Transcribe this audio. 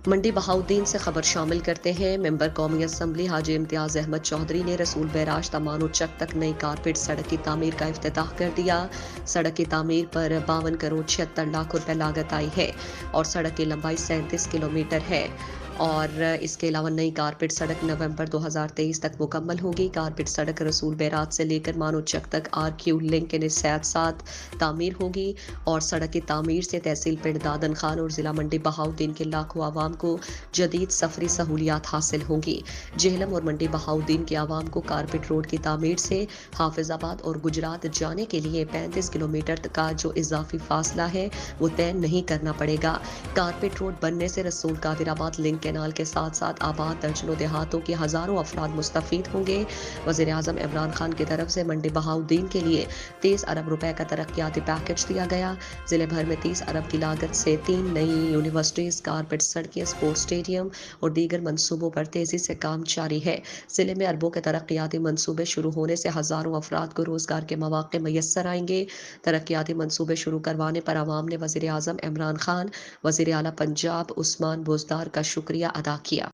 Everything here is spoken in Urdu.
منڈی بہاؤدین سے خبر شامل کرتے ہیں۔ ممبر قومی اسمبلی حاجی امتیاز احمد چودھری نے رسول بیراج تمانو چک تک نئی کارپیٹ سڑک کی تعمیر کا افتتاح کر دیا۔ سڑک کی تعمیر پر 52 کروڑ 76 لاکھ روپے لاگت آئی ہے اور سڑک کی لمبائی 37 کلومیٹر ہے اور اس کے علاوہ نئی کارپیٹ سڑک نومبر 2023 تک مکمل ہوگی۔ کارپیٹ سڑک رسول بیراج سے لے کر مانو چک تک RQ لنک کے ساتھ ساتھ تعمیر ہوگی اور سڑک کی تعمیر سے تحصیل پنڈ دادن خان اور ضلع منڈی بہاؤدین کے لاکھوں عوام کو جدید سفری سہولیات حاصل ہوں گی۔ جہلم اور منڈی بہاؤدین کے عوام کو کارپیٹ روڈ کی تعمیر سے حافظ آباد اور گجرات جانے کے لیے 35 کلومیٹر کا جو اضافی فاصلہ ہے وہ طے نہیں کرنا پڑے گا۔ کارپیٹ روڈ بننے سے رسول قادر آباد لنک کینال کے ساتھ ساتھ آباد درجنوں دیہاتوں کے ہزاروں افراد مستفید ہوں گے۔ وزیر اعظم عمران خان کی طرف سے منڈی بہاؤدین کے لیے 30 ارب روپے کا ترقیاتی پیکج دیا گیا۔ ضلع بھر میں 30 ارب کی لاگت سے 3 نئی یونیورسٹیز، کارپیٹ سڑکیں، اسپورٹس اسٹیڈیم اور دیگر منصوبوں پر تیزی سے کام جاری ہے۔ ضلع میں اربوں کے ترقیاتی منصوبے شروع ہونے سے ہزاروں افراد کو روزگار کے مواقع میسر آئیں گے۔ ترقیاتی منصوبے شروع کروانے پر عوام نے وزیر اعظم عمران خان، وزیر اعلیٰ پنجاب عثمان بزدار کا شکریہ ادا کیا۔